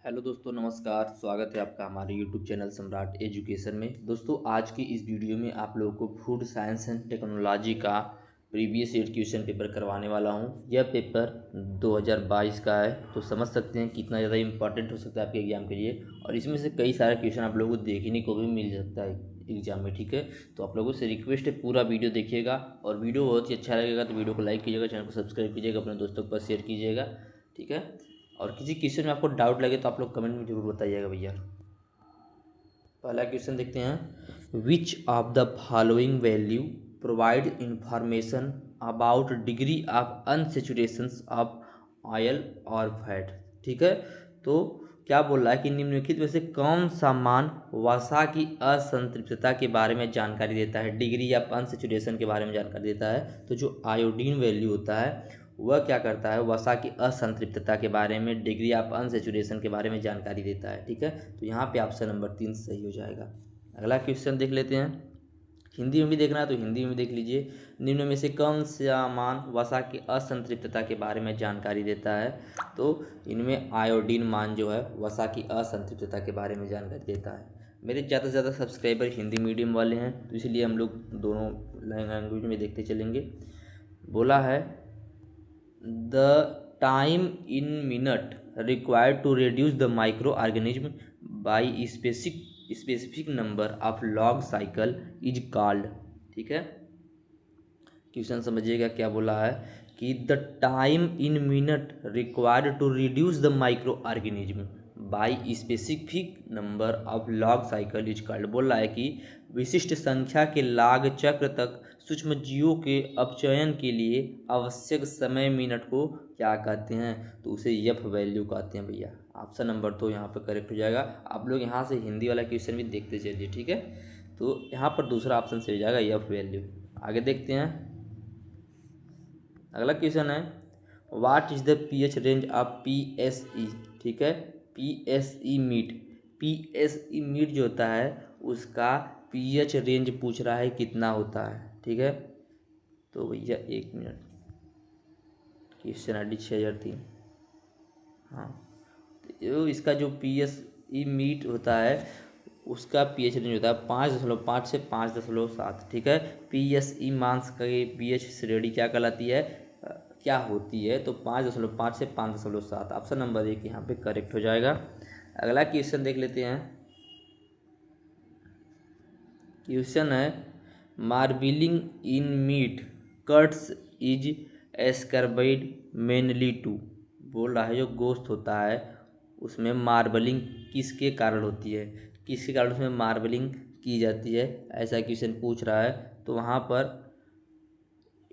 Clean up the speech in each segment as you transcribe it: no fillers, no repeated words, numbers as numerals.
Hello दोस्तों, नमस्कार। स्वागत है आपका हमारे यूट्यूब चैनल सम्राट एजुकेशन में। दोस्तों, आज की इस वीडियो में आप लोगों को फूड साइंस एंड टेक्नोलॉजी का प्रीवियस ईयर क्वेश्चन पेपर करवाने वाला हूं। यह पेपर 2022 का है, तो समझ सकते हैं कितना ज़्यादा इंपॉर्टेंट हो सकता है आपके एग्जाम के लिए। और इसमें से कई सारे क्वेश्चन आप लोगों को देखने को भी मिल सकता है एग्जाम में, ठीक है। तो आप लोगों से रिक्वेस्ट है, पूरा वीडियो देखिएगा और वीडियो बहुत ही अच्छा लगेगा तो वीडियो को लाइक कीजिएगा, चैनल को सब्सक्राइब कीजिएगा, अपने दोस्तों के पास शेयर कीजिएगा, ठीक है। और किसी क्वेश्चन में आपको डाउट लगे तो आप लोग कमेंट में जरूर बताइएगा भैया। पहला क्वेश्चन देखते हैं। Which of the following value provide information about degree of unsaturation of oil और फैट, ठीक है। तो क्या बोल रहा है कि निम्नलिखित में से कौन सा मान वसा की असंतृप्तता के बारे में जानकारी देता है, डिग्री ऑफ अनसेचुरेशन के बारे में जानकारी देता है। तो जो आयोडीन वैल्यू होता है वह क्या करता है, वसा की असंतृप्तता के बारे में, डिग्री ऑफ अनसेचुरेशन के बारे में जानकारी देता है, ठीक है। तो यहाँ पे ऑप्शन नंबर 3 सही हो जाएगा। अगला क्वेश्चन देख लेते हैं। हिंदी में भी देखना है तो हिंदी में देख लीजिए। निम्न में से कौन सा मान वसा की असंतृप्तता के बारे में जानकारी देता है। तो इनमें आयोडीन मान जो है वसा की असंतृप्तता के बारे में जानकारी देता है। मेरे ज़्यादा से ज़्यादा सब्सक्राइबर हिंदी मीडियम वाले हैं, तो इसलिए हम लोग दोनों लैंग्वेज में देखते चलेंगे। बोला है the time in minute required to reduce the microorganism by specific number of log cycle is called, ठीक है। क्वेश्चन समझिएगा क्या बोला है कि the time in minute required to reduce the microorganism by specific number of log cycle is called. बोल रहा है कि विशिष्ट संख्या के लाग चक्र तक सूक्ष्म जीवों के अपचयन के लिए आवश्यक समय मिनट को क्या कहते हैं, तो उसे यफ वैल्यू कहते हैं भैया। ऑप्शन नंबर तो यहाँ पर करेक्ट हो जाएगा। आप लोग यहाँ से हिंदी वाला क्वेश्चन भी देखते चलिए, ठीक है। तो यहाँ पर दूसरा ऑप्शन सही हो जाएगा, यफ वैल्यू। आगे देखते हैं। अगला क्वेश्चन है what is the pH range of PSE, ठीक है। पीएसई मीट, पीएसई मीट जो होता है उसका पीएच रेंज पूछ रहा है कितना होता है, ठीक है। तो भैया 1 मिनट, क्वेश्चन आई डी 6003। हाँ, तो इसका जो पीएसई मीट होता है उसका पीएच रेंज होता है 5.5 से 5.7, ठीक है। पीएसई मांस का पीएच श्रेणी क्या कहलाती है, क्या होती है, तो 5.5 से 5.7। ऑप्शन नंबर 1 यहाँ पे करेक्ट हो जाएगा। अगला क्वेश्चन देख लेते हैं। क्वेश्चन है marbling in meat cuts is ascribed mainly to. बोल रहा है जो गोश्त होता है उसमें मार्बलिंग किसके कारण होती है, किसके कारण उसमें मार्बलिंग की जाती है, ऐसा क्वेश्चन पूछ रहा है। तो वहाँ पर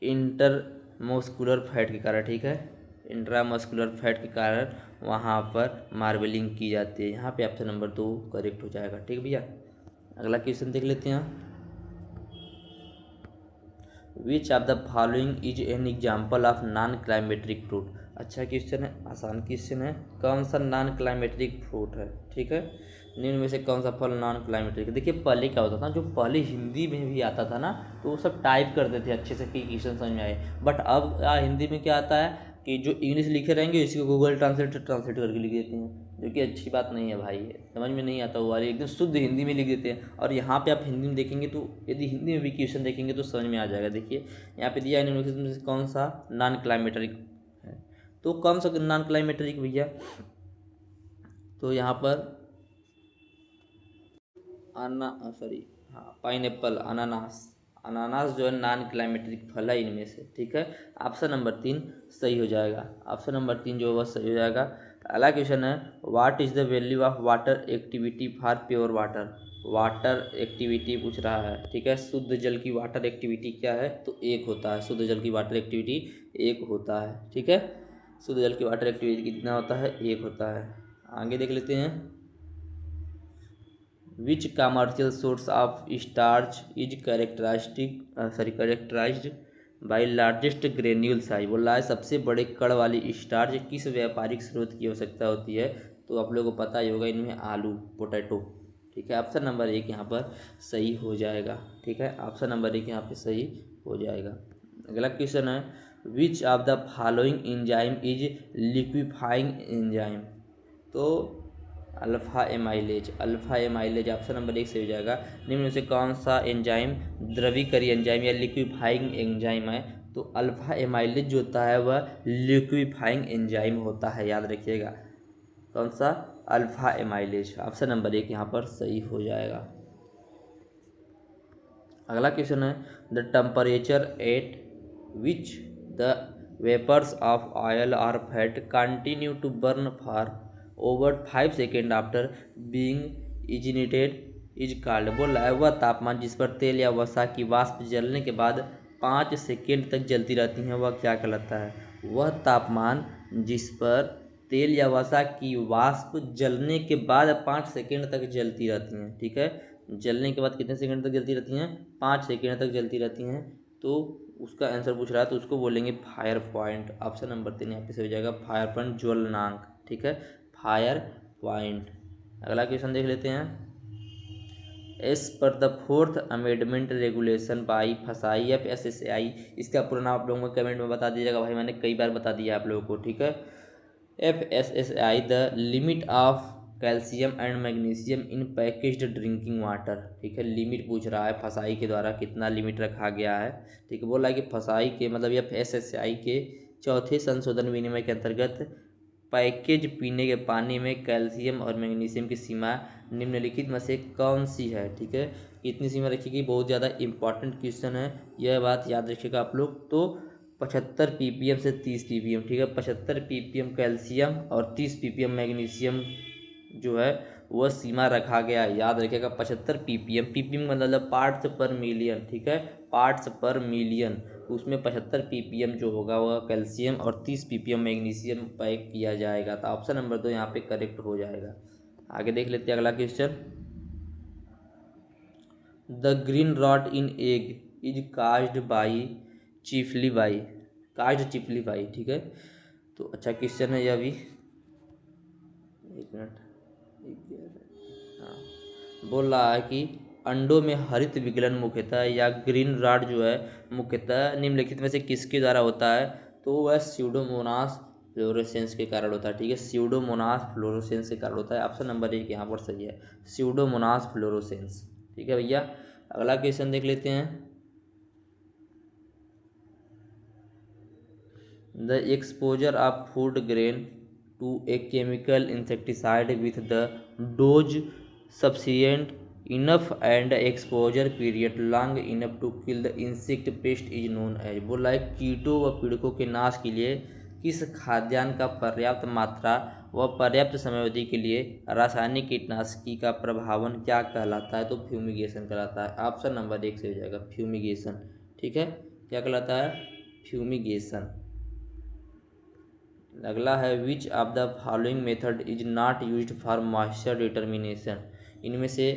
इंटरमस्कुलर फैट के कारण, ठीक है, इंट्रामस्कुलर फैट के कारण वहाँ पर मार्बलिंग की जाती है। यहाँ पे ऑप्शन नंबर 2 करेक्ट हो जाएगा, ठीक है भैया। अगला क्वेश्चन देख लेते हैं। Which of the following is an example of non climacteric fruit. अच्छा क्वेश्चन है, आसान क्वेश्चन है। कौन सा नॉन क्लाइमेट्रिक फ्रूट है, ठीक है। निम्न में से कौन सा फल नॉन क्लाइमेट्रिक है। देखिए पहले क्या होता था, जो पहले हिंदी में भी आता था ना तो वो सब टाइप करते थे अच्छे से कि क्वेश्चन समझ में आए। बट अब हिंदी में क्या आता है कि जो इंग्लिश लिखे रहेंगे इसको गूगल ट्रांसलेट करके लिख देते हैं, जो कि अच्छी बात नहीं है भाई, समझ में नहीं आता। वो वाले एकदम शुद्ध हिंदी में लिख देते हैं। और यहाँ पे आप हिंदी में देखेंगे तो यदि हिंदी में भी क्वेश्चन देखेंगे तो समझ में आ जाएगा। देखिए यहाँ पे दिया है निम्नलिखित में से कौन सा नॉन क्लाइमेट्रिक है, तो कौन सा नॉन क्लाइमेट्रिक भैया। तो यहाँ पर पाइनएप्पल, अनानास, अनानास जो है नॉन क्लाइमेट्रिक फल है इनमें से, ठीक है। ऑप्शन नंबर 3 सही हो जाएगा। ऑप्शन नंबर 3 जो है वह सही हो जाएगा। अगला क्वेश्चन है what is the value of water activity for pure water. Water activity पूछ रहा है, ठीक है। शुद्ध जल की वाटर एक्टिविटी क्या है, तो 1 होता है। शुद्ध जल की वाटर एक्टिविटी 1 होता है, ठीक है। शुद्ध जल की वाटर एक्टिविटी कितना होता है, 1 होता है। आगे देख लेते हैं। Which commercial source of starch is characterized by largest granule size। बोल रहा है सबसे बड़े कण वाली स्टार्च किस व्यापारिक स्रोत की आवश्यकता होती है। तो आप लोगों को पता ही होगा, इनमें आलू, पोटैटो, ठीक है। ऑप्शन नंबर 1 यहाँ पर सही हो जाएगा, ठीक है। ऑप्शन नंबर 1 यहाँ पे सही हो जाएगा। अगला क्वेश्चन है which of the following enzyme is liquefying enzyme. तो alpha amylase, alpha amylase option number 1 सही हो जाएगा। निम्न में से कौन सा एंजाइम द्रवीकरी एंजाइम या लिक्विफाइंग एंजाइम है? तो अल्फा एमाइलेज जो होता है वह लिक्विफाइंग एंजाइम होता है, याद रखिएगा। कौन सा? अल्फा एमाइलेज, ऑप्शन नंबर 1 यहाँ पर सही हो जाएगा। अगला क्वेश्चन है the temperature at which the vapours of oil और fat continue to burn for over 5 second after being ignited is called. बोल रहा है वह तापमान जिस पर तेल या वसा की वाष्प जलने के बाद 5 सेकेंड तक जलती रहती हैं वह क्या कहलाता है? वह तापमान जिस पर तेल या वसा की वाष्प जलने के बाद 5 सेकेंड तक जलती रहती हैं, ठीक है। जलने के बाद कितने सेकंड तक जलती रहती हैं? 5 सेकंड तक जलती रहती हैं। तो उसका आंसर पूछ रहा है तो उसको बोलेंगे फायर पॉइंट, ऑप्शन नंबर 3 यहाँ पे से हो जाएगा फायर पॉइंट, ज्वलनांक, ठीक है, फायर पॉइंट। अगला क्वेश्चन देख लेते हैं। एस पर the 4th amendment regulation by फसाई FSSAI, इसका पूरा नाम आप लोगों को कमेंट में बता दीजिएगा भाई, मैंने कई बार बता दिया आप लोगों को, ठीक है। FSSAI the limit of calcium and magnesium in packaged drinking water, ठीक है। लिमिट पूछ रहा है फसाई के द्वारा कितना लिमिट रखा गया है, ठीक है। बोला है कि फसाई के मतलब FSSAI के चौथे संशोधन विनिमय के अंतर्गत पैकेज पीने के पानी में कैल्शियम और मैग्नीशियम की सीमा निम्नलिखित में से कौन सी है, ठीक है। इतनी सीमा रखिएगी, बहुत ज़्यादा इंपॉर्टेंट क्वेश्चन है, यह बात याद रखिएगा आप लोग। तो 75 ppm से 30 ppm, ठीक है। 75 ppm कैल्शियम और 30 ppm मैग्नीशियम जो है वह सीमा रखा गया है, याद रखिएगा। 75 ppm मतलब पार्ट्स पर मिलियन, ठीक है, पार्ट्स पर मिलियन। उसमें 75 ppm जो होगा वह कैल्शियम और 30 ppm मैग्नीशियम पैक किया जाएगा। तो ऑप्शन नंबर 2 यहाँ पे करेक्ट हो जाएगा। आगे देख लेते हैं अगला question. The green rot in egg is caused by chiefly by, caused chiefly by, ठीक है। तो अच्छा क्वेश्चन है यह भी, एक मिनट। हाँ, बोल रहा है कि अंडों में हरित विगलन मुख्यतः या ग्रीन रॉट जो है मुख्यतः निम्नलिखित में से किसके द्वारा होता है? तो वह स्यूडोमोनास फ्लोरोसेंस के कारण होता है, ठीक है। स्यूडोमोनास फ्लोरोसेंस के कारण होता है, ऑप्शन नंबर 1 यहाँ पर सही है, स्यूडोमोनास फ्लोरोसेंस, ठीक है भैया। अगला क्वेश्चन देख लेते हैं। The exposure of food grain to a chemical insecticide with the dose sufficient enough and exposure period long enough to kill the insect pest is known as. बोला है कीटों व पीड़कों के नाश के लिए किस खाद्यान्न का पर्याप्त मात्रा व पर्याप्त समयावधि के लिए रासायनिक कीटनाशकी का प्रभावन क्या कहलाता है? तो फ्यूमिगेशन कहलाता है, ऑप्शन नंबर 1 से हो जाएगा फ्यूमिगेशन, ठीक है। क्या कहलाता है? फ्यूमिगेशन। अगला है which of the following method is not used for moisture determination, इनमें से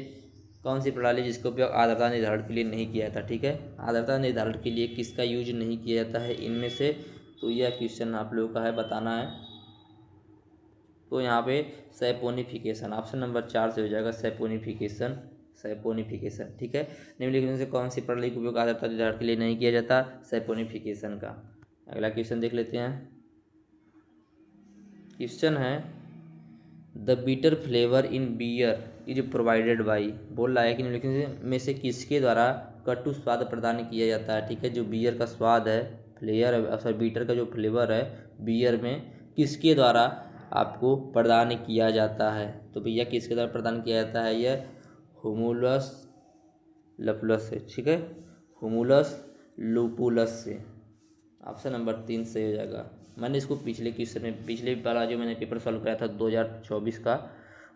कौन सी प्रणाली जिसका उपयोग आर्द्रता निर्धारण के लिए नहीं किया जाता, ठीक है। आर्द्रता निर्धारण के लिए किसका यूज नहीं किया जाता है इनमें से? तो यह क्वेश्चन आप लोगों का है, बताना है। तो यहाँ पे सैपोनिफिकेशन, ऑप्शन नंबर 4 से हो जाएगा सैपोनिफिकेशन, सैपोनिफिकेशन, ठीक है। निम्नलिखित में से कौन सी प्रणाली का उपयोग आर्द्रता निर्धारण के लिए नहीं किया जाता? सैपोनिफिकेशन का। अगला क्वेश्चन देख लेते हैं। क्वेश्चन है the bitter flavour in beer is provided by. बोल रहा है कि निम्नलिखित में से किसके द्वारा कटु स्वाद प्रदान किया जाता है, ठीक है। जो बियर का स्वाद है, फ्लेवर सॉरी बीटर का जो फ्लेवर है बियर में, किसके द्वारा आपको प्रदान किया जाता है? तो भैया किसके द्वारा प्रदान किया जाता है? यह हुमुलस लपुलस से, ठीक है, हुमुलस लुपुलस से, ऑप्शन नंबर 3 से हो जाएगा। मैंने इसको पिछले क्वेश्चन में, पिछले वाला जो मैंने पेपर सॉल्व कराया था 2024 का,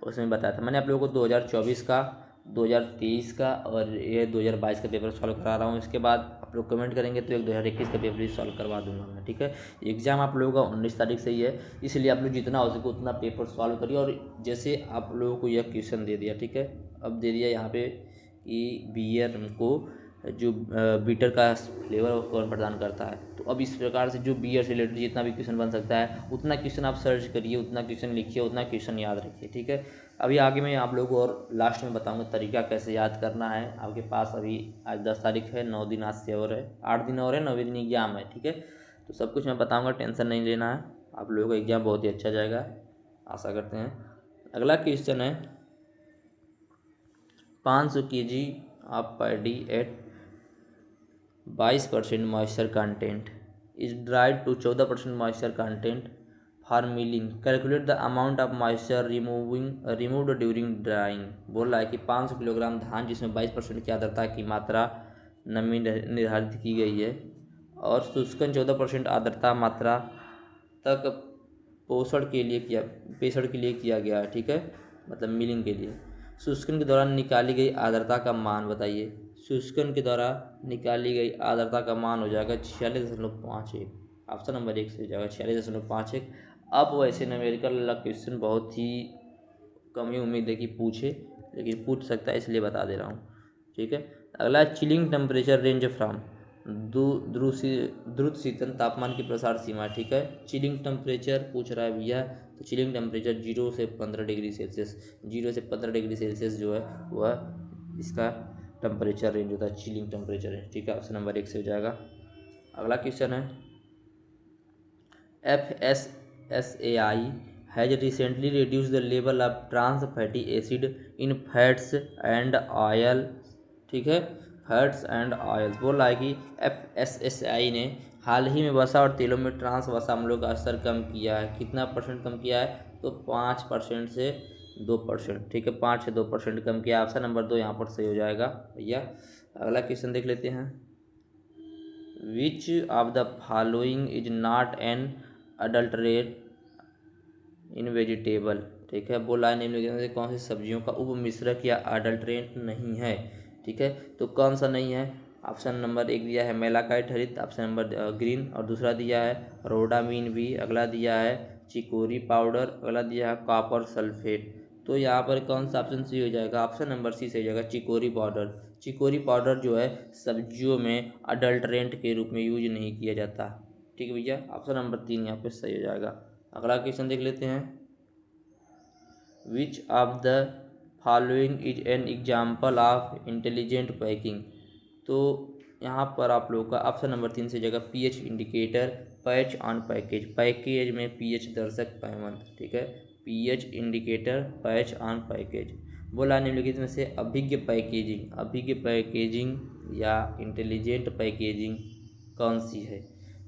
उसमें बताया था। मैंने आप लोगों को 2024 का, 2023 का और ये 2022 का पेपर सॉल्व करा रहा हूँ। इसके बाद आप लोग कमेंट करेंगे तो एक 2021 का पेपर भी सॉल्व करवा दूंगा मैं, ठीक है। एग्ज़ाम आप लोगों का 19 तारीख से ही है, इसलिए आप लोग जितना हो सके उतना पेपर सॉल्व करिए। और जैसे आप लोगों को यह क्वेश्चन दे दिया, ठीक है, अब दे दिया यहाँ पे कि बियर को जो बीटर का फ्लेवर कौन प्रदान करता है। तो अब इस प्रकार से जो बियर से रिलेटेड जितना भी क्वेश्चन बन सकता है उतना क्वेश्चन आप सर्च करिए, उतना क्वेश्चन लिखिए, उतना क्वेश्चन याद रखिए, ठीक है। अभी आगे मैं आप लोगों को और लास्ट में बताऊंगा तरीका कैसे याद करना है। आपके पास अभी आज 10 तारीख है, 9 दिन आज से और है, 8 दिन और है, 9वें दिन एग्जाम है, ठीक है। तो सब कुछ मैं बताऊँगा, टेंशन नहीं लेना है। आप लोगों का एग्ज़ाम बहुत ही अच्छा जाएगा, आशा करते हैं। अगला क्वेश्चन है 500 kg of paddy at 22% moisture content is dried to 14% moisture content for milling. Calculate the amount of moisture removed during drying. बोल रहा है कि 500 किलोग्राम धान जिसमें 22% की आर्द्रता की मात्रा नमी निर्धारित की गई है और शुष्कन 14% आर्द्रता मात्रा तक पेषण के लिए किया गया है, ठीक है, मतलब मिलिंग के लिए। शुष्कन के दौरान निकाली गई आर्द्रता का मान बताइए। शुष्कन के द्वारा निकाली गई आर्द्रता का मान हो जाएगा 46.51। ऑप्शन नंबर 1 से हो जाएगा 46.51। अब वैसे न्यूमेरिकल वाला क्वेश्चन बहुत ही कम ही उम्मीद है कि पूछे, लेकिन पूछ सकता है इसलिए बता दे रहा हूँ, ठीक है। अगला चिलिंग टेम्परेचर रेंज फ्रॉम द्रुत शीतन तापमान की प्रसार सीमा, ठीक है। चिलिंग टेम्परेचर पूछ रहा है भैया, तो चिलिंग टेम्परेचर 0 से 15 डिग्री सेल्सियस, 0 से 15 डिग्री सेल्सियस जो है वह इसका टेम्परेचर रेंज होता है, चिलिंग टेम्परेचर है, ठीक है। ऑप्शन नंबर 1 से हो जाएगा। अगला क्वेश्चन है FSSAI has recently reduced the level of trans fatty acid in fats and oil, ठीक है, फैट्स एंड ऑयल्स। बोल रहा है कि FSSAI ने हाल ही में वसा और तेलों में ट्रांस वसा अम्लों का स्तर कम किया है। कितना परसेंट कम किया है? तो 5% से 2%, ठीक है, 5 से 2% कम किया। ऑप्शन नंबर 2 यहाँ पर सही हो जाएगा भैया। अगला क्वेश्चन देख लेते हैं। Which of the following is not an adulterate in vegetable, ठीक है। बोला है निम्नलिखित में से कौन सी सब्जियों का उपमिश्रक या अडल्ट्रेंट नहीं है, ठीक है। तो कौन सा नहीं है? ऑप्शन नंबर 1 दिया है मेलाकाइट हरित, ऑप्शन नंबर ग्रीन, और दूसरा दिया है रोडामीन भी, अगला दिया है चिकोरी पाउडर, अगला दिया है कॉपर सल्फेट। तो यहाँ पर कौन सा ऑप्शन सी हो जाएगा? ऑप्शन नंबर सी से हो जाएगा चिकोरी पाउडर। चिकोरी पाउडर जो है सब्जियों में अडल्ट्रेंट के रूप में यूज नहीं किया जाता, ठीक है भैया। ऑप्शन नंबर 3 यहाँ पे सही हो जाएगा। अगला क्वेश्चन देख लेते हैं। Which of the following is an example of intelligent packing. तो यहाँ पर आप लोगों का ऑप्शन नंबर 3 से जगह pH indicator, patch on package, package में पीएच दर्शक पैमाना, ठीक है, pH indicator, patch on package. बोला निम्नलिखित में से अभिज्ञ पैकेजिंग या इंटेलिजेंट पैकेजिंग कौन सी है?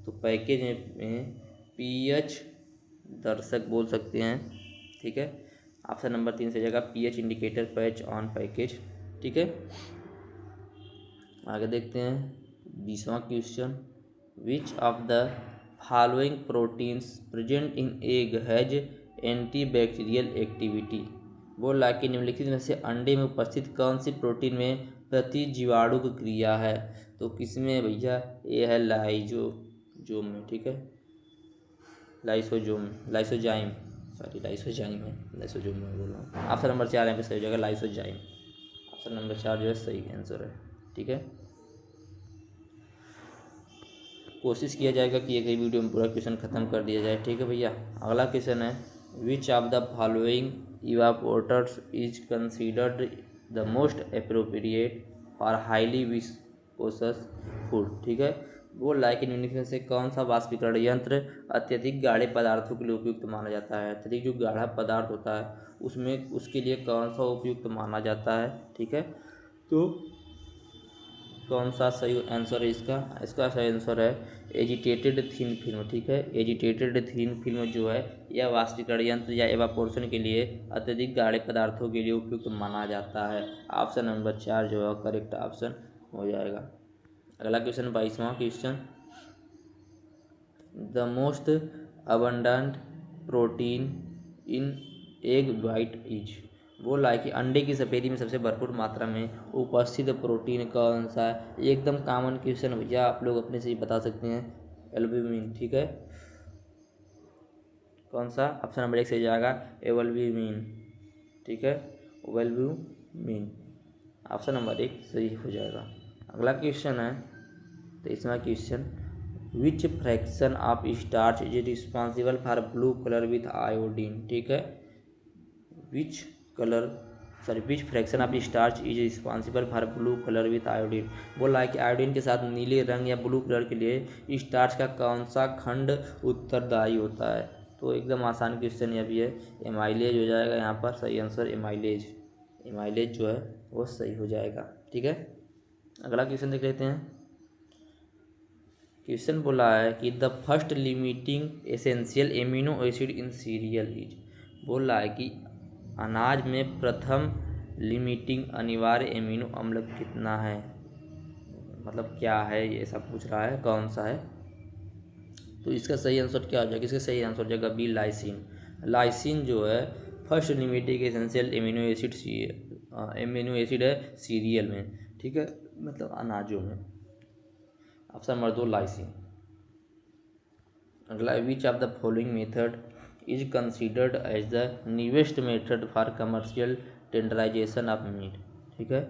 तो पैकेज में पीएच दर्शक बोल सकते हैं, ठीक है। ऑप्शन नंबर 3 से जगह pH indicator, patch on package, ठीक है। आगे देखते हैं 20वां question. Which of the following proteins present in egg has antibacterial activity. बोल रहा है कि निम्नलिखित में से अंडे में उपस्थित कौन सी प्रोटीन में प्रतिजीवाणुक क्रिया है? तो किसमें है भैया? ये है लाइसोजोम में, ठीक है, लाइसोजोम में बोल रहा हूँ। ऑप्शन नंबर 4 यहाँ पे सही हो जाएगा लाइसोजाइम। ऑप्शन नंबर 4 जो है सही आंसर है, ठीक है। कोशिश किया जाएगा कि एक ही वीडियो में पूरा क्वेश्चन खत्म कर दिया जाए, ठीक है भैया। अगला क्वेश्चन है which of the following evaporators is considered the most appropriate for highly viscous food, ठीक है। बोल रहा है कि निम्नलिखित में से कौन सा वाष्पीकरण यंत्र अत्यधिक गाढ़े पदार्थों के लिए उपयुक्त माना जाता है? अत्यधिक जो गाढ़ा पदार्थ होता है उसमें उसके लिए कौन सा उपयुक्त माना जाता है, ठीक है। तो कौन सा सही आंसर है इसका? इसका सही आंसर है एजिटेटेड थिन फिल्म, ठीक है। एजिटेटेड थिन फिल्म जो है यह वाष्पीकरण यंत्र या एवापोरेशन के लिए अत्यधिक गाढ़े पदार्थों के लिए उपयुक्त माना जाता है। ऑप्शन नंबर 4 जो है करेक्ट ऑप्शन हो जाएगा। अगला क्वेश्चन 22वां question. The most abundant protein in egg white is. बोल रहा है कि अंडे की सफेदी में सबसे भरपूर मात्रा में उपस्थित प्रोटीन कौन सा है? एकदम कॉमन क्वेश्चन भैया, आप लोग अपने से ही बता सकते हैं, एल्ब्यूमिन, ठीक है। कौन सा? ऑप्शन नंबर 1 से जाएगा एल्ब्यूमिन, ठीक है, एल्ब्यूमिन। ऑप्शन नंबर 1 सही हो जाएगा। अगला क्वेश्चन है 23वां question. Which fraction of starch is responsible for blue colour with iodine, ठीक है। Which fraction of starch is responsible for blue colour with iodine. बोल रहा है कि आयोडीन के साथ नीले रंग या ब्लू कलर के लिए स्टार्च का कौन सा खंड उत्तरदायी होता है? तो एकदम आसान क्वेश्चन ये भी है, एमाइलेज हो जाएगा यहाँ पर सही आंसर, एमाइलेज। एमाइलेज जो है वो सही हो जाएगा। ठीक है, अगला क्वेश्चन देख लेते हैं। क्वेश्चन बोला है कि the first limiting essential amino acid in serial is. बोल रहा है कि अनाज में प्रथम लिमिटिंग अनिवार्य एमिनो अम्ल कितना है, मतलब क्या है ये सब पूछ रहा है, कौन सा है। तो इसका सही आंसर क्या हो जाएगा, इसका सही आंसर हो जाएगा बी, लाइसिन। लाइसिन जो है first limiting essential amino acid है सीरियल में। ठीक है, मतलब अनाजों में। Option number 2 lysine. अगला, which of the following method is considered as the newest method for commercial tenderization of meat. ठीक है,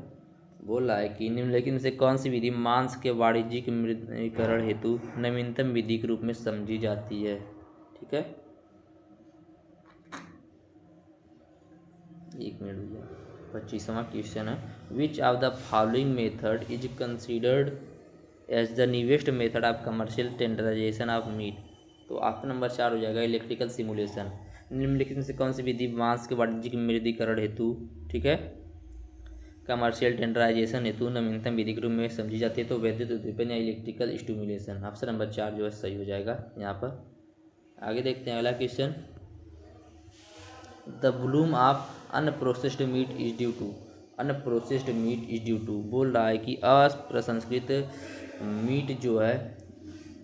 बोल रहा है कि निम्नलिखित में से कौन सी विधि मांस के वाणिज्यिक मृदीकरण हेतु नवीनतम विधि के रूप में समझी जाती है। ठीक है, एक मिनट भैया, 25वां क्वेश्चन है, which of the following method is considered as the newest method of commercial tenderization of meat. तो ऑप्शन नंबर 4 हो जाएगा इलेक्ट्रिकल सिमुलेशन। निम्नलिखित में से कौन सी विधि मांस के वाणिज्यिक मृदीकरण हेतु, ठीक है, कमर्शियल टेंडराइजेशन हेतु नवीनतम विधि के रूप में समझी जाती है। तो वैद्युत उद्दीपन या इलेक्ट्रिकल स्टिमुलेशन। ऑप्शन नंबर 4 जो है सही हो जाएगा यहाँ पर। आगे देखते हैं अगला question. The volume of unprocessed meat is due to. Unprocessed meat is due to बोल रहा है कि अप्रसंस्कृत मीट जो है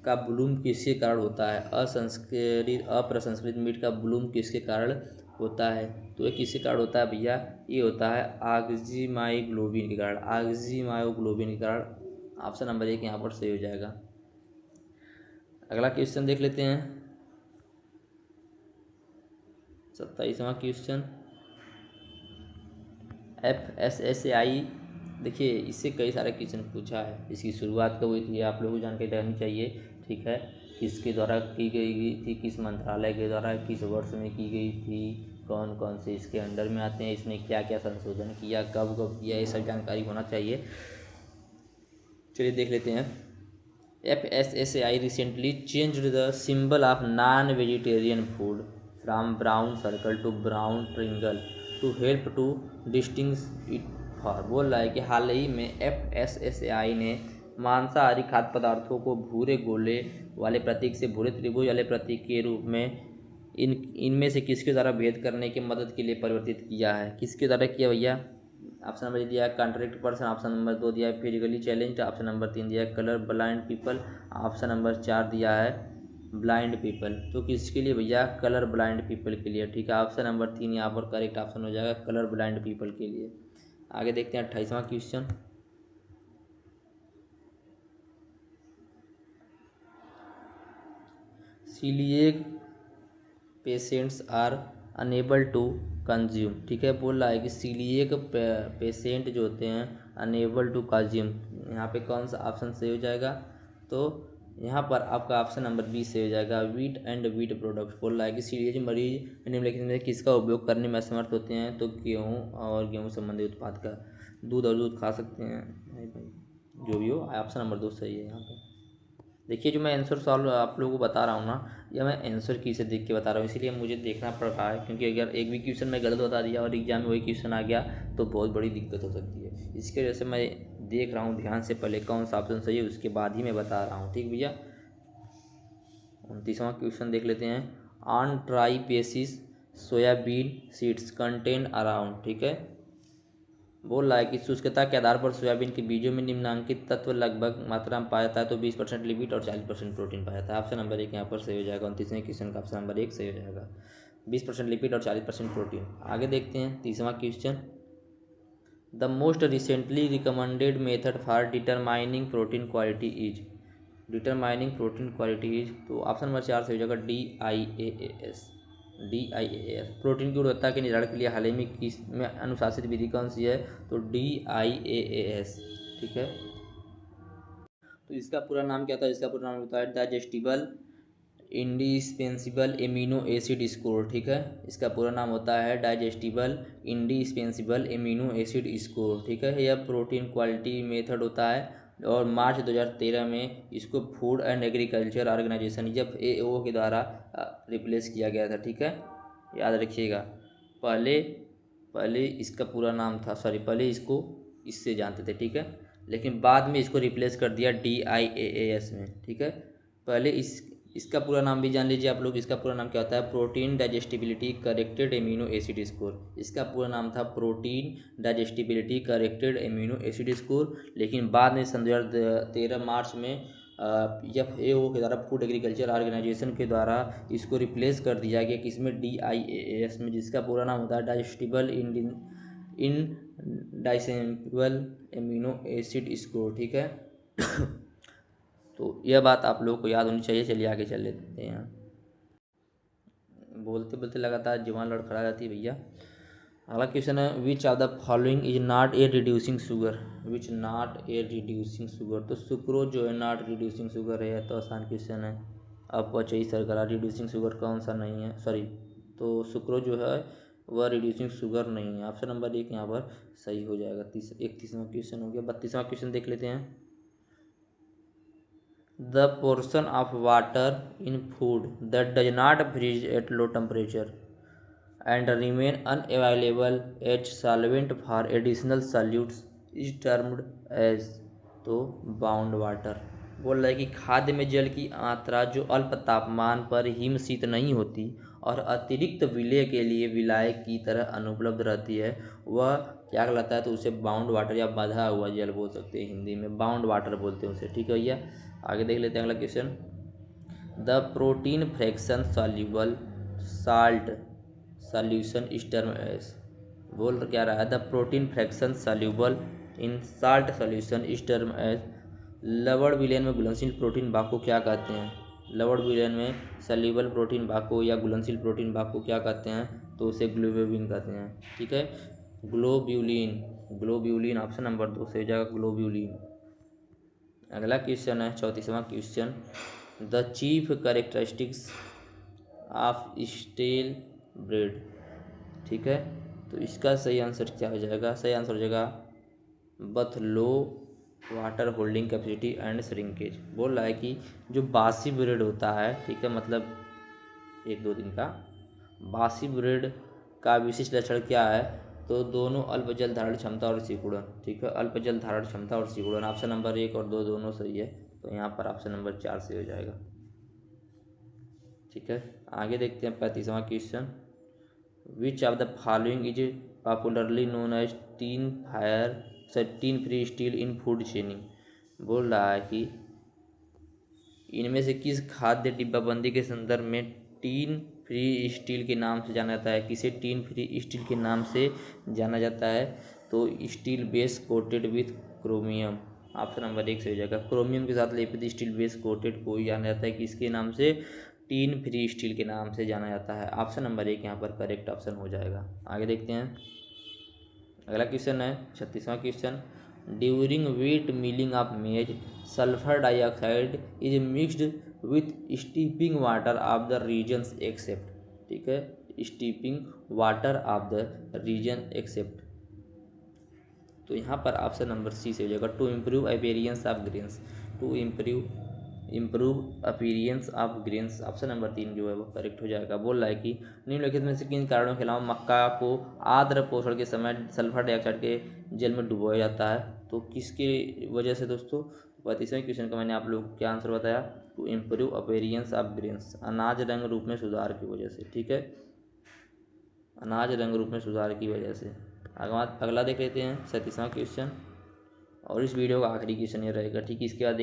का वॉल्यूम किसके कारण होता है। अप्रसंस्कृत मीट का वॉल्यूम किसके कारण होता है। तो ये किसके कारण होता है भैया, ये होता है ऑक्सीमायोग्लोबिन के कारण। ऑक्सीमायोग्लोबिन के कारण ऑप्शन नंबर 1 यहाँ पर सही हो जाएगा। अगला क्वेश्चन देख लेते हैं, 27वां क्वेश्चन। FSSAI, देखिए इससे कई सारे क्वेश्चन पूछा है। इसकी शुरुआत कब हुई थी आप लोगों को जानकारी रहनी चाहिए। ठीक है, किसके द्वारा की गई थी, किस मंत्रालय के द्वारा किस वर्ष में की गई थी, कौन कौन से इसके अंडर में आते हैं, इसने क्या क्या संशोधन किया, कब कब किया, ये सब जानकारी होना चाहिए। चलिए देख लेते हैं। FSSAI recently changed the symbol of non vegetarian food from brown circle to brown triangle to help to distinguish it for. बोल रहा है कि हाल ही में FSSAI ने मांसाहारी खाद्य पदार्थों को भूरे गोले वाले प्रतीक से भूरे त्रिभुज वाले प्रतीक के रूप में इनमें से किसके द्वारा भेद करने की मदद के लिए परिवर्तित किया है। किसके द्वारा किया भैया। ऑप्शन नंबर दिया है कॉन्ट्रैक्ट पर्सन, ऑप्शन नंबर 2 दिया है फिजिकली चैलेंज्ड, ऑप्शन नंबर 3 दिया है colour blind people, option number 4 दिया है ब्लाइंड पीपल। तो किसके लिए भैया, कलर ब्लाइंड पीपल के लिए। ठीक है, ऑप्शन नंबर 3 यहाँ पर करेक्ट ऑप्शन हो जाएगा, कलर ब्लाइंड पीपल के लिए। आगे देखते हैं 28वां question. Celiac patients are unable to consume. ठीक है, बोल रहा है कि सीलिएक पेशेंट जो होते हैं अनेबल टू कंज्यूम, यहाँ पे कौन सा ऑप्शन सही हो जाएगा। तो यहाँ पर आपका ऑप्शन नंबर 20 से हो जाएगा, वीट एंड वीट प्रोडक्ट्स। बोल रहा है कि सीलिएक मरीज निम्नलिखित में किसका उपयोग करने में असमर्थ होते हैं। तो गेहूँ और गेहूँ संबंधी उत्पाद का, दूध और दूध खा सकते हैं, नहीं भाई जो भी हो, ऑप्शन नंबर 2 सही है यहाँ पर। देखिए जो मैं आंसर सॉल्व आप लोगों को बता रहा हूँ ना, या मैं आंसर की से देख के बता रहा हूँ, इसीलिए मुझे देखना पड़ रहा है, क्योंकि अगर एक भी क्वेश्चन मैं गलत बता दिया और एग्जाम में वही क्वेश्चन आ गया तो बहुत बड़ी दिक्कत हो सकती है। इसके वजह से मैं देख रहा हूँ ध्यान से, पहले कौन सा ऑप्शन सही है उसके बाद ही मैं बता रहा हूँ। ठीक भैया, 29वां क्वेश्चन देख लेते हैं। On try basis soybean seeds contain around. ठीक है, बोल रहा है कि शुष्कता के आधार पर सोयाबीन के बीजों में निम्नांकित तत्व लगभग मात्रा में पाया जाता है। तो 20% लिपिड और 40% प्रोटीन पाया जाता है। ऑप्शन नंबर 1 यहाँ पर सही हो जाएगा। 29वें क्वेश्चन का ऑप्शन नंबर 1 सही हो जाएगा, 20% लिपिड और 40% प्रोटीन। आगे देखते हैं 30वां question. The most recently recommended method for determining protein quality is. Determining protein quality is, तो ऑप्शन नंबर 4 सही हो जाएगा, DIAAS। प्रोटीन की गुणवत्ता के निर्धारण के लिए हाल ही में किस में अनुशासित विधि कौन सी है। तो DIAAS। ठीक है, तो इसका पूरा नाम क्या था, इसका पूरा नाम होता है digestible indispensable amino acid score. ठीक है, इसका पूरा नाम होता है digestible indispensable amino acid score. ठीक है, यह प्रोटीन क्वालिटी मेथड होता है और मार्च 2013 में इसको food and agriculture organization FAO के द्वारा रिप्लेस किया गया था। ठीक है, याद रखिएगा। पहले पहले इसका पूरा नाम था, पहले इसको इससे जानते थे, ठीक है, लेकिन बाद में इसको रिप्लेस कर दिया DIAAS में। ठीक है, पहले इसका पूरा नाम भी जान लीजिए आप लोग। इसका पूरा नाम क्या होता है? Protein digestibility corrected amino acid score. इसका पूरा नाम था protein digestibility corrected amino acid score, लेकिन बाद में सन 2013 मार्च में FAO के द्वारा, फूड एग्रीकल्चर ऑर्गेनाइजेशन के द्वारा इसको रिप्लेस कर दिया गया किसमें? DIAAS में, जिसका पूरा नाम होता है डाइजेस्टिबल इंडाइसेबल एमिनो एसिड स्कोर। ठीक है तो यह बात आप लोगों को याद होनी चाहिए। चलिए आगे चल लेते हैं। बोलते बोलते लगातार जुबान लड़खड़ा जाती है भैया। अगला क्वेश्चन है, which of the following is not a reducing sugar? Which not a reducing sugar? तो सुक्रोज जो है नॉट रिड्यूसिंग शुगर है, तो आसान क्वेश्चन है। आपको चाहिए सरकार, रिड्यूसिंग शुगर कौन सा नहीं है? तो सुक्रोज जो है वह रिड्यूसिंग शुगर नहीं है। ऑप्शन नंबर 1 यहाँ पर सही हो जाएगा। 31वां क्वेश्चन हो गया। 32वां क्वेश्चन देख लेते हैं। The portion of water in food that does not freeze at low temperature and remain unavailable as solvent for additional solutes is termed as, तो बाउंड वाटर। बोल रहा है कि खाद्य में जल की मात्रा जो अल्प तापमान पर हिमशीत नहीं होती और अतिरिक्त विलय के लिए विलायक की तरह अनुपलब्ध रहती है, वह क्या कहलाता है? तो उसे बाउंड वाटर या बंधा हुआ जल बोल सकते हैं, हिंदी में बाउंड वाटर बोलते हैं उसे। ठीक है भैया, आगे देख लेते हैं अगला question. The protein fraction soluble salt solution is term as. बोल क्या रहा है? The protein fraction soluble in salt solution is term as. लवण विलयन में घुलनशील प्रोटीन भाग को क्या कहते हैं? लवण विलयन में सॉल्यूबल प्रोटीन भाग को या घुलनशील प्रोटीन भाग को क्या कहते हैं? तो उसे ग्लोब्यूलिन कहते हैं। ठीक है, ग्लोब्यूलिन। ग्लोब्यूलिन ऑप्शन नंबर 2 से हो जाएगा, ग्लोब्यूलिन। अगला क्वेश्चन है 34वां question. The chief characteristics of stale bread. ठीक है, तो इसका सही आंसर क्या हो जाएगा? सही आंसर हो जाएगा both low water holding capacity and shrinkage. बोल रहा है कि जो बासी ब्रेड होता है, ठीक है, मतलब 1-2 दिन का बासी ब्रेड का विशिष्ट लक्षण क्या है? तो दोनों अल्प जल धारण क्षमता और सिकुड़न। ठीक है, अल्प जल धारण क्षमता और सिकुड़न। ऑप्शन नंबर 1 और 2 दोनों सही है, तो यहाँ पर ऑप्शन नंबर 4 से हो जाएगा। ठीक है, आगे देखते हैं 35वां question. Which of the following is popularly known as tin free steel in food canning. बोल रहा है कि इनमें से किस खाद्य डिब्बाबंदी के संदर्भ में टीन फ्री स्टील के नाम से जाना जाता है? किसे टीन फ्री स्टील के नाम से जाना जाता है? तो steel base coated with chromium. Option number 1 से हो जाएगा। क्रोमियम के साथ लेपित स्टील बेस कोटेड को जाना जाता है किसके नाम से? टीन फ्री स्टील के नाम से जाना जाता है। ऑप्शन नंबर 1 यहाँ पर करेक्ट ऑप्शन हो जाएगा। आगे देखते हैं अगला क्वेश्चन है 36वां question. During wet milling of maize sulphur dioxide is mixed with steeping water of the reasons except. ठीक है, steeping water of the reason except, तो यहाँ पर ऑप्शन नंबर सी से हो जाएगा। To improve appearance of grains. To improve appearance of grains, option number 3 जो है वो करेक्ट हो जाएगा। बोल रहा है कि निम्नलिखित में से किन कारणों के अलावा मक्का को आर्द्र पोषण के समय सल्फर डाइऑक्साइड के जल में डुबोया जाता है? तो किसकी वजह से दोस्तों? 35वें क्वेश्चन का मैंने आप लोग को क्या आंसर बताया? To improve appearance of grains, अनाज रंग रूप में सुधार की वजह से। ठीक है, अनाज रंग रूप में सुधार की वजह से। अगला देख लेते हैं 37वां क्वेश्चन, और इस वीडियो का आखिरी क्वेश्चन ये रहेगा। ठीक है, इसके बाद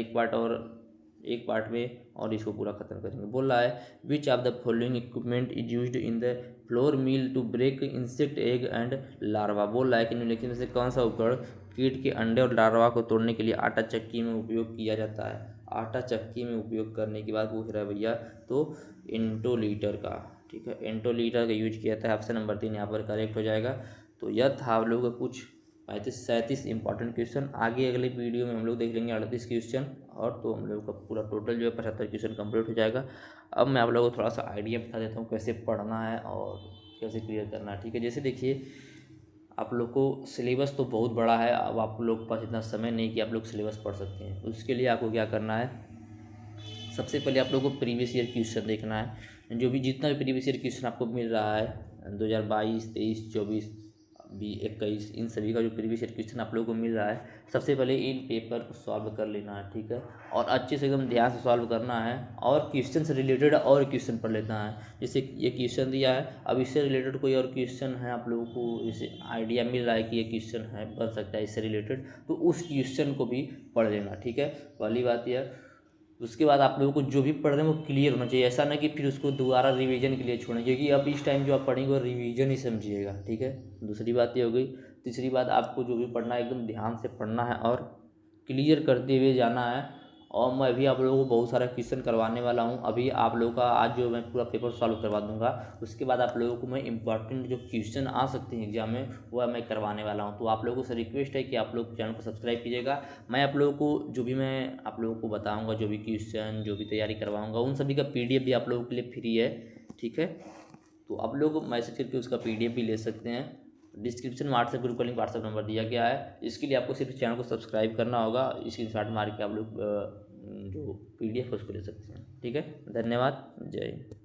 एक पार्ट में और इसको पूरा खत्म करेंगे। बोल रहा है which of the following equipment is used in the flour mill to break insect egg and larva. बोल रहा है कि निम्नलिखित में से कौन सा उपकरण कीट के अंडे और लार्वा को तोड़ने के लिए आटा चक्की में उपयोग किया जाता है? आटा चक्की में उपयोग करने की बात पूछ रहा है भैया, तो एंटोलीटर का। ठीक है, एंटोलीटर का यूज किया था। ऑप्शन नंबर 3 यहाँ पर करेक्ट हो जाएगा। तो यह था आप लोगों का कुछ 35-37 इंपॉर्टेंट क्वेश्चन। आगे अगले वीडियो में हम लोग देख लेंगे 38 क्वेश्चन, और तो हम लोगों का पूरा टोटल जो है 75 क्वेश्चन कंप्लीट हो जाएगा। अब मैं आप लोगों को थोड़ा सा आइडिया बता देता हूँ कैसे पढ़ना है और कैसे क्लियर करना है। ठीक है, जैसे देखिए आप लोग को सिलेबस तो बहुत बड़ा है, अब आप लोग के पास इतना समय नहीं कि आप लोग सिलेबस पढ़ सकते हैं। उसके लिए आपको क्या करना है, सबसे पहले आप लोगों को प्रीवियस ईयर क्वेश्चन देखना है। जो भी जितना भी प्रीवियस ईयर क्वेश्चन आपको मिल रहा है 2022, 23, 24, 21, इन सभी का जो प्रीवियस ईयर क्वेश्चन आप लोगों को मिल रहा है, सबसे पहले इन पेपर को सॉल्व कर लेना है, ठीक है। और अच्छे से एकदम ध्यान से सॉल्व करना है, और क्वेश्चन से रिलेटेड और क्वेश्चन पढ़ लेना है। जैसे ये क्वेश्चन दिया है, अब इससे रिलेटेड कोई और क्वेश्चन है आप लोगों को जैसे आइडिया मिल रहा है कि ये क्वेश्चन है बन सकता है इससे रिलेटेड, तो उस क्वेश्चन को भी पढ़ लेना, ठीक है। पहली बात यह। उसके बाद आप लोगों को जो भी पढ़ रहे हैं वो क्लियर होना चाहिए, ऐसा ना कि फिर उसको दोबारा रिवीजन के लिए छोड़ें, क्योंकि अब इस टाइम जो आप पढ़ेंगे वो रिवीजन ही समझिएगा, ठीक है। दूसरी बात ये हो गई। तीसरी बात, आपको जो भी पढ़ना है एकदम ध्यान से पढ़ना है और क्लियर करते हुए जाना है। और मैं भी आप लोगों को बहुत सारा क्वेश्चन करवाने वाला हूँ। अभी आप लोगों का आज जो मैं पूरा पेपर सॉल्व करवा दूंगा, उसके बाद आप लोगों को मैं इंपॉर्टेंट जो क्वेश्चन आ सकते हैं एग्जाम में वह मैं करवाने वाला हूँ। तो आप लोगों से रिक्वेस्ट है कि आप लोग चैनल को सब्सक्राइब कीजिएगा। मैं आप लोगों को जो भी मैं आप लोगों को बताऊँगा, जो भी क्वेश्चन जो भी तैयारी करवाऊँगा, उन सभी का PDF भी आप लोगों के लिए फ्री है, ठीक है। तो आप लोग मैसेज करके उसका PDF भी ले सकते हैं। डिस्क्रिप्शन में व्हाट्सएप ग्रुप का लिंक, व्हाट्सएप नंबर दिया गया है। इसके लिए आपको सिर्फ चैनल को सब्सक्राइब करना होगा, स्क्रीनशॉट मार के आप लोग जो PDF है उसको ले सकते हैं, ठीक है। धन्यवाद, जय हिंद।